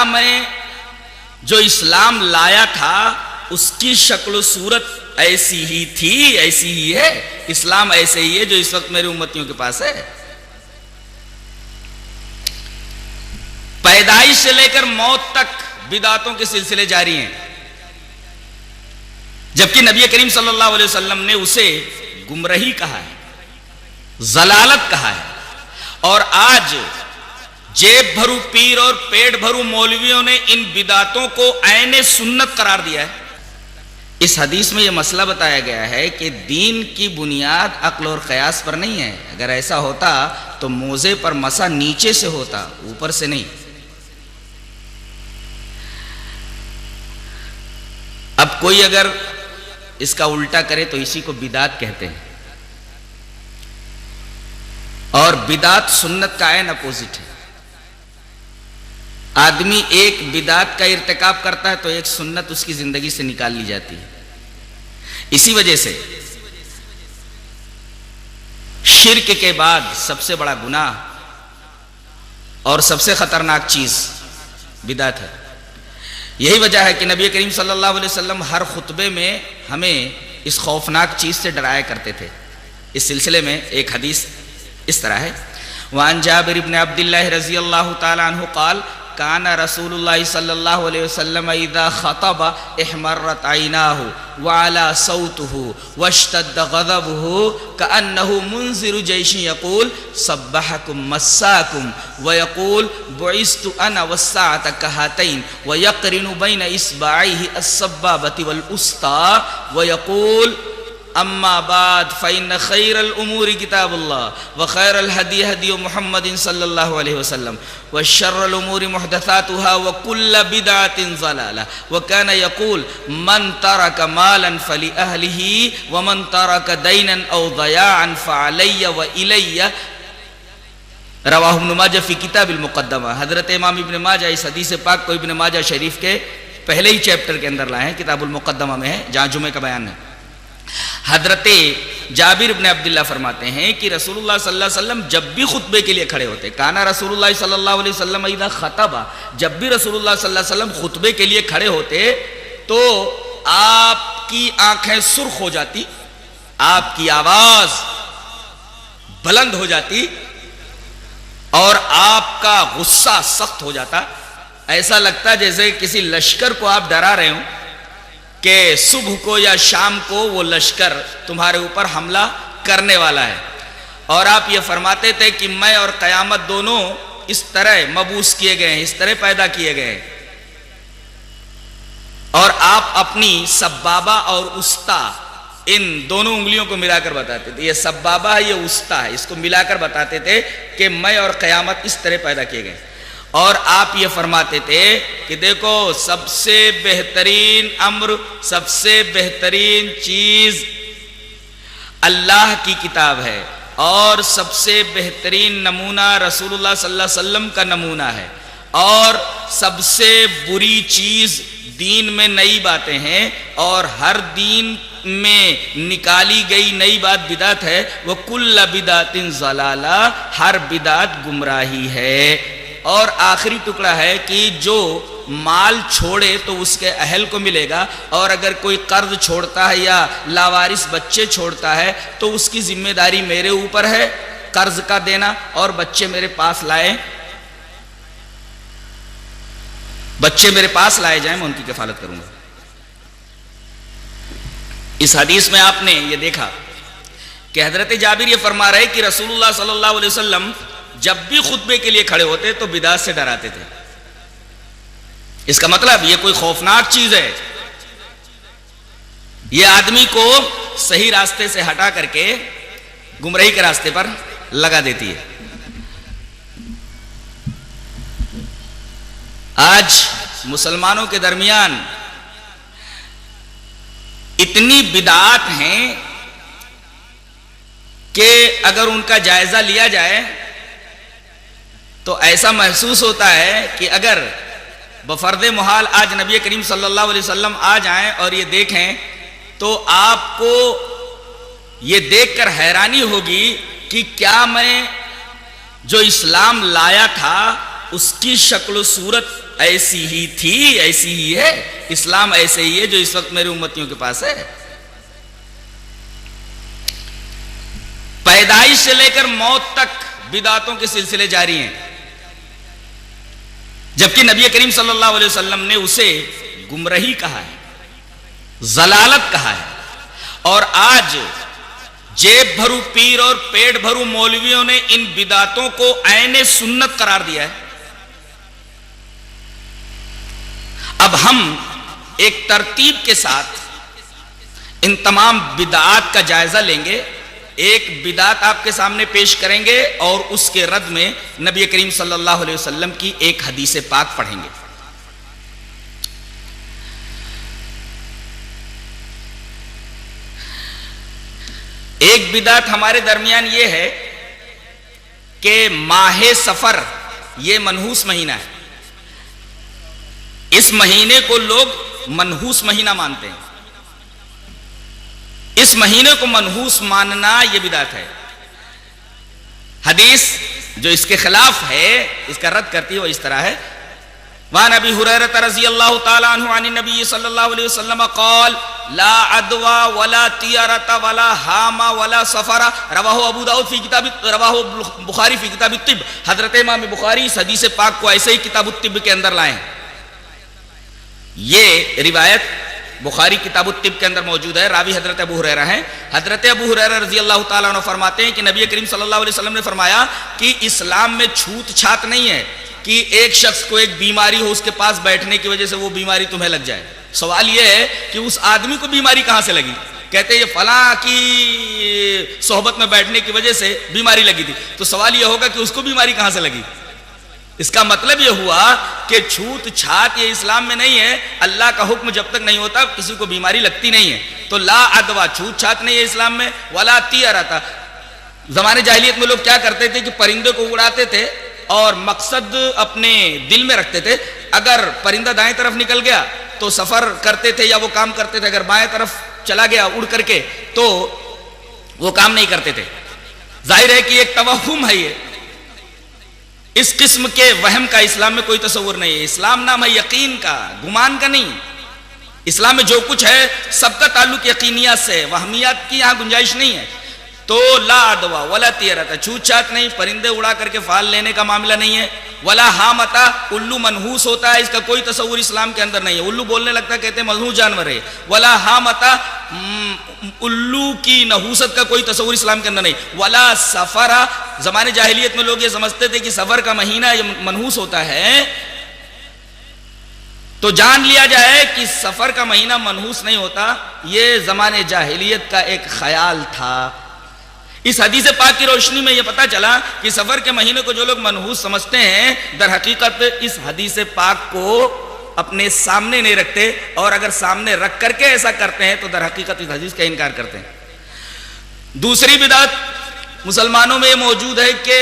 کیا میں جو اسلام لایا تھا اس کی شکل و صورت ایسی ہی تھی، ایسی ہی ہے، اسلام ایسے ہی ہے جو اس وقت میرے امتیوں کے پاس ہے؟ پیدائش سے لے کر موت تک بدعتوں کے سلسلے جاری ہیں، جبکہ نبی کریم صلی اللہ علیہ وسلم نے اسے گمراہی کہا ہے، ضلالت کہا ہے، اور آج جیب بھرو پیر اور پیٹ بھرو مولویوں نے ان بدعتوں کو عین سنت قرار دیا ہے۔ اس حدیث میں یہ مسئلہ بتایا گیا ہے کہ دین کی بنیاد عقل اور قیاس پر نہیں ہے۔ اگر ایسا ہوتا تو موزے پر مسا نیچے سے ہوتا، اوپر سے نہیں۔ اب کوئی اگر اس کا الٹا کرے تو اسی کو بدعت کہتے ہیں، اور بدعت سنت کا عین اپوزٹ ہے۔ آدمی ایک بدعت کا ارتکاب کرتا ہے تو ایک سنت اس کی زندگی سے نکال لی جاتی ہے۔ اسی وجہ سے شرک کے بعد سب سے بڑا گناہ اور سب سے خطرناک چیز بدعت ہے۔ یہی وجہ ہے کہ نبی کریم صلی اللہ علیہ وسلم ہر خطبے میں ہمیں اس خوفناک چیز سے ڈرایا کرتے تھے۔ اس سلسلے میں ایک حدیث اس طرح ہے، وعن جابر بن عبد اللہ رضی اللہ تعالی عنہ قال کان رسول اللہ صلی اللہ علیہ وسلم اذا خطب احمرت عیناہ وعلا صوتہ واشتد غضبہ کأنہ منذر جیش یقول صبحکم مساکم ویقول بعثت انا والساعة کہاتین ویقرن بین اصبعیہ السبابة والاسطى ویقول اما بعد فإن خیر الامور کتاب اللہ وخیر الہدی ہدی محمد صلی اللہ علیہ وسلم وشر الامور محدثاتها وکل بدعت ضلالہ وکان یقول من ترک مالا فلأہلہ ومن ترک دینا او ضیاعا فعلی وإلی۔ رواہ ابن ماجہ فی کتاب المقدمہ۔ حضرت امام ابن ماجہ اس حدیث پاک کو ابن ماجہ شریف کے پہلے ہی چیپٹر کے اندر لائے ہیں، کتاب المقدمہ میں ہے جہاں جمعہ کا بیان ہے۔ حضرت جابر بن عبداللہ فرماتے ہیں کہ رسول اللہ صلی اللہ علیہ وسلم جب بھی خطبے کے لیے کھڑے ہوتے، کانا رسول اللہ صلی اللہ علیہ وسلم اذا خطبہ، جب بھی رسول اللہ صلی اللہ علیہ وسلم خطبے کے لیے کھڑے ہوتے تو آپ کی آنکھیں سرخ ہو جاتی، آپ کی آواز بلند ہو جاتی اور آپ کا غصہ سخت ہو جاتا۔ ایسا لگتا جیسے کسی لشکر کو آپ ڈرا رہے ہوں کہ صبح کو یا شام کو وہ لشکر تمہارے اوپر حملہ کرنے والا ہے۔ اور آپ یہ فرماتے تھے کہ میں اور قیامت دونوں اس طرح مبعوث کیے گئے ہیں، اس طرح پیدا کیے گئے ہیں۔ اور آپ اپنی سبابہ اور استا ان دونوں انگلیوں کو ملا کر بتاتے تھے، یہ سبابہ ہے، یہ استا ہے، اس کو ملا کر بتاتے تھے کہ میں اور قیامت اس طرح پیدا کیے گئے۔ اور آپ یہ فرماتے تھے کہ دیکھو سب سے بہترین امر، سب سے بہترین چیز اللہ کی کتاب ہے، اور سب سے بہترین نمونہ رسول اللہ صلی اللہ علیہ وسلم کا نمونہ ہے، اور سب سے بری چیز دین میں نئی باتیں ہیں، اور ہر دین میں نکالی گئی نئی بات بدعت ہے، وَكُلَّ بِدْعَةٍ ضَلَالَةٍ، ہر بدعت گمراہی ہے۔ اور آخری ٹکڑا ہے کہ جو مال چھوڑے تو اس کے اہل کو ملے گا، اور اگر کوئی قرض چھوڑتا ہے یا لاوارث بچے چھوڑتا ہے تو اس کی ذمہ داری میرے اوپر ہے قرض کا دینا، اور بچے میرے پاس لائے، بچے میرے پاس لائے جائیں، میں ان کی کفالت کروں گا۔ اس حدیث میں آپ نے یہ دیکھا کہ حضرت جابر یہ فرما رہے کہ رسول اللہ صلی اللہ علیہ وسلم جب بھی خطبے کے لیے کھڑے ہوتے تو بدعت سے ڈراتے تھے۔ اس کا مطلب یہ کوئی خوفناک چیز ہے، یہ آدمی کو صحیح راستے سے ہٹا کر کے گمراہی کے راستے پر لگا دیتی ہے۔ آج مسلمانوں کے درمیان اتنی بدعات ہیں کہ اگر ان کا جائزہ لیا جائے تو ایسا محسوس ہوتا ہے کہ اگر بفرض محال آج نبی کریم صلی اللہ علیہ وسلم آ جائیں اور یہ دیکھیں تو آپ کو یہ دیکھ کر حیرانی ہوگی کہ کیا میں جو اسلام لایا تھا اس کی شکل و صورت ایسی ہی تھی، ایسی ہی ہے، اسلام ایسے ہی ہے جو اس وقت میرے امتیوں کے پاس ہے۔ پیدائش سے لے کر موت تک بدعتوں کے سلسلے جاری ہیں، جبکہ نبی کریم صلی اللہ علیہ وسلم نے اسے گمراہی کہا ہے، ضلالت کہا ہے، اور آج جیب بھرو پیر اور پیٹ بھرو مولویوں نے ان بدعتوں کو عین سنت قرار دیا ہے۔ اب ہم ایک ترتیب کے ساتھ ان تمام بدعات کا جائزہ لیں گے، ایک بدعت آپ کے سامنے پیش کریں گے اور اس کے رد میں نبی کریم صلی اللہ علیہ وسلم کی ایک حدیث پاک پڑھیں گے۔ ایک بدعت ہمارے درمیان یہ ہے کہ ماہ سفر یہ منحوس مہینہ ہے، اس مہینے کو لوگ منحوس مہینہ مانتے ہیں۔ اس مہینے کو منحوس ماننا یہ بدعت ہے۔ حدیث جو اس کے خلاف ہے، اس کا رد کرتی ہے، وہ اس طرح ہے: وعن ابی ہریرہ رضی اللہ تعالی عنہ عن النبی صلی اللہ علیہ وسلم قال لا عدوى ولا طیرة ولا حام ولا سفر رواہ ابو داؤد فی کتاب، رواہ بخاری فی کتاب الطب۔ حضرت امام بخاری اس حدیث پاک کو ایسے ہی کتاب الطب کے اندر لائے ہیں۔ یہ روایت بخاری کتاب الطب کے اندر موجود ہے، راوی حضرت ابو ہریرہ ہیں۔ حضرت ابو ہریرہ رضی اللہ تعالیٰ عنہ فرماتے ہیں کہ نبی کریم صلی اللہ علیہ وسلم نے فرمایا کہ اسلام میں چھوت چھات نہیں ہے کہ ایک شخص کو ایک بیماری ہو، اس کے پاس بیٹھنے کی وجہ سے وہ بیماری تمہیں لگ جائے۔ سوال یہ ہے کہ اس آدمی کو بیماری کہاں سے لگی؟ کہتے ہیں یہ فلاں کی صحبت میں بیٹھنے کی وجہ سے بیماری لگی تھی، تو سوال یہ ہوگا کہ اس کو بیماری کہاں سے لگی؟ اس کا مطلب یہ ہوا کہ چھوت چھات یہ اسلام میں نہیں ہے، اللہ کا حکم جب تک نہیں ہوتا کسی کو بیماری لگتی نہیں ہے۔ تو لا عدوہ چھوت چھات نہیں ہے اسلام میں، ولا طیرۃ۔ زمانے جاہلیت میں لوگ کیا کرتے تھے کہ پرندے کو اڑاتے تھے اور مقصد اپنے دل میں رکھتے تھے، اگر پرندہ دائیں طرف نکل گیا تو سفر کرتے تھے یا وہ کام کرتے تھے، اگر بائیں طرف چلا گیا اڑ کر کے تو وہ کام نہیں کرتے تھے۔ ظاہر ہے کہ ایک توہم ہے، یہ اس قسم کے وہم کا اسلام میں کوئی تصور نہیں ہے۔ اسلام نام ہے یقین کا، گمان کا نہیں۔ اسلام میں جو کچھ ہے سب کا تعلق یقینیات سے، وہمیات کی یہاں گنجائش نہیں ہے۔ تو لا عدوہ ولا طیرۃ، چھوت چھات نہیں، پرندے اڑا کر کے فال لینے کا معاملہ نہیں ہے۔ ولا حامۃ، الو منحوس ہوتا ہے، اس کا کوئی تصور اسلام کے اندر نہیں ہے۔ الو بولنے لگتا ہے، کہتے ہیں منحوس جانور ہے۔ ولا حامۃ، الو کی نحوست کا کوئی تصور اسلام کے اندر نہیں۔ ولا سفر، زمانے جاہلیت میں لوگ یہ سمجھتے تھے کہ سفر کا مہینہ یہ منحوس ہوتا ہے، تو جان لیا جائے کہ سفر کا مہینہ منحوس نہیں ہوتا، یہ زمانے جاہلیت کا ایک خیال تھا۔ اس حدیث پاک کی روشنی میں یہ پتا چلا کہ سفر کے مہینے کو جو لوگ منحوس سمجھتے ہیں، در حقیقت اس حدیث پاک کو اپنے سامنے نہیں رکھتے، اور اگر سامنے رکھ کر کے ایسا کرتے ہیں تو در حقیقت اس حدیث کا انکار کرتے ہیں۔ دوسری بدعت مسلمانوں میں یہ موجود ہے کہ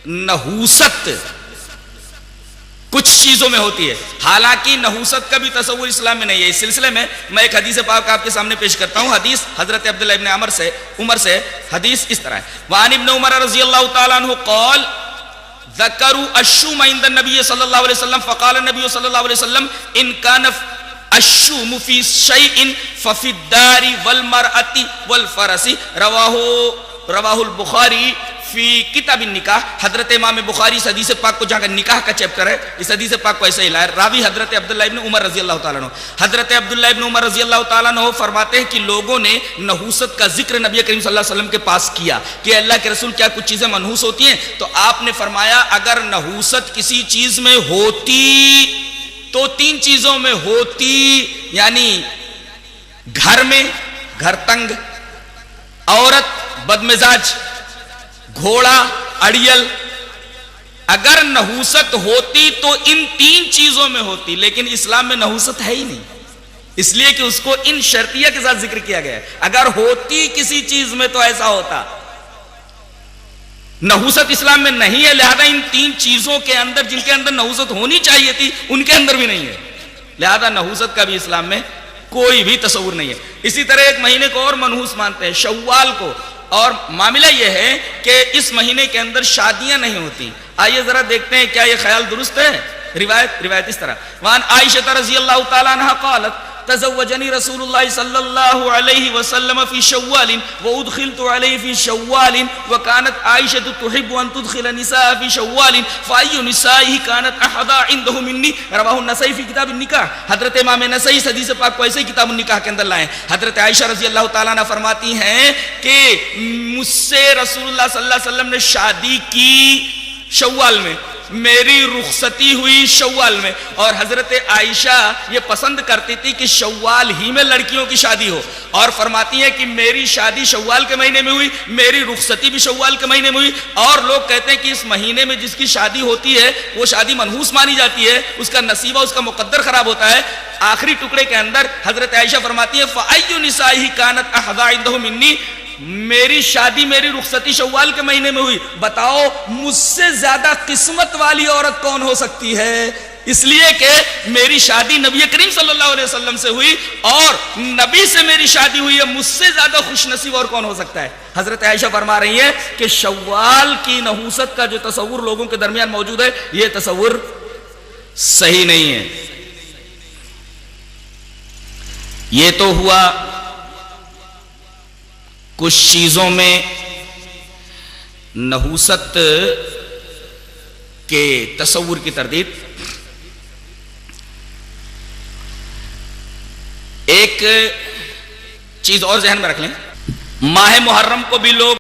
نحوست کچھ چیزوں میں ہوتی ہے، حالانکہ نحوست کا بھی تصور اسلام میں نہیں ہے۔ اس سلسلے میں میں ایک حدیث پاک آپ کے سامنے پیش کرتا ہوں۔ حدیث حضرت عبداللہ ابن عمر سے حدیث اس طرح ہے: وعن ابن عمر رضی اللہ تعالی عنہ قال ذکروا الشوم عند النبي صلی اللہ علیہ وسلم فقال النبي صلی اللہ علیہ وسلم ان كان الشوم في شيء ففي الدار والمرأة والفرس، رواہ البخاری فی کتاب النکاح۔ حضرت امام بخاری اس حدیث پاک کو جہاں کا نکاح کا چیپٹر ہے، اس حدیث پاک کو ایسے ہی لائے۔ راوی حضرت عبداللہ ابن عمر رضی اللہ تعالیٰ عنہ۔ حضرت عبداللہ ابن عمر رضی اللہ تعالیٰ عنہ فرماتے ہیں کہ لوگوں نے نحوست کا ذکر نبی کریم صلی اللہ علیہ وسلم کے پاس کیا کہ اللہ کے رسول کیا کچھ چیزیں منحوس ہوتی ہیں؟ تو آپ نے فرمایا اگر نحوست کسی چیز میں ہوتی تو تین چیزوں میں ہوتی، یعنی گھر میں گھر تنگ، عورت بدمزاج، گھوڑا اڑیل۔ اگر نحوست ہوتی تو ان تین چیزوں میں ہوتی، لیکن اسلام میں نحوست ہے ہی نہیں، اس لیے کہ اس کو ان شرطیہ کے ساتھ ذکر کیا گیا ہے۔ اگر ہوتی کسی چیز میں تو ایسا ہوتا، نحوست اسلام میں نہیں ہے، لہذا ان تین چیزوں کے اندر جن کے اندر نحوست ہونی چاہیے تھی ان کے اندر بھی نہیں ہے، لہذا نحوست کا بھی اسلام میں کوئی بھی تصور نہیں ہے۔ اسی طرح ایک مہینے کو اور منحوس مانتے ہیں، شوال کو، اور معاملہ یہ ہے کہ اس مہینے کے اندر شادیاں نہیں ہوتی۔ آئیے ذرا دیکھتے ہیں کیا یہ خیال درست ہے؟ روایت اس طرح وان عائشہ رضی اللہ تعالی عنہ قالت تزوجني رسول الله صلى الله عليه وسلم في شوال وادخلت عليه في شوال وكانت عائشة تحب ان تدخل النساء في شوال فاي نسائه كانت احدا عنده مني رواه النسائی في کتاب النکاح. حضرت امام نسائی حدیث پاک کو ایسے ہی کتاب النکاح کے اندر لائے. حضرت عائشہ رضی اللہ تعالیٰ عنہ فرماتی ہیں کہ مجھ سے رسول اللہ صلی اللہ علیہ وسلم نے شادی کی شوال میں, میری رخصتی ہوئی شوال میں, اور حضرت عائشہ یہ پسند کرتی تھی کہ شوال ہی میں لڑکیوں کی شادی ہو, اور فرماتی ہیں کہ میری شادی شوال کے مہینے میں ہوئی, میری رخصتی بھی شوال کے مہینے میں ہوئی, اور لوگ کہتے ہیں کہ اس مہینے میں جس کی شادی ہوتی ہے وہ شادی منحوس مانی جاتی ہے, اس کا نصیبہ اس کا مقدر خراب ہوتا ہے. آخری ٹکڑے کے اندر حضرت عائشہ فرماتی ہیں فَأَيُّ نِسَائِهِ كَانَتْ أَحْظَىٰ عِندَهُ مِنِّي, میری شادی میری رخصتی شوال کے مہینے میں ہوئی, بتاؤ مجھ سے زیادہ قسمت والی عورت کون ہو سکتی ہے؟ اس لیے کہ میری شادی نبی کریم صلی اللہ علیہ وسلم سے ہوئی اور نبی سے میری شادی ہوئی ہے, مجھ سے زیادہ خوش نصیب اور کون ہو سکتا ہے؟ حضرت عائشہ فرما رہی ہیں کہ شوال کی نحوست کا جو تصور لوگوں کے درمیان موجود ہے یہ تصور صحیح نہیں ہے. یہ تو ہوا کچھ چیزوں میں نحوست کے تصور کی تردید. ایک چیز اور ذہن میں رکھ لیں, ماہ محرم کو بھی لوگ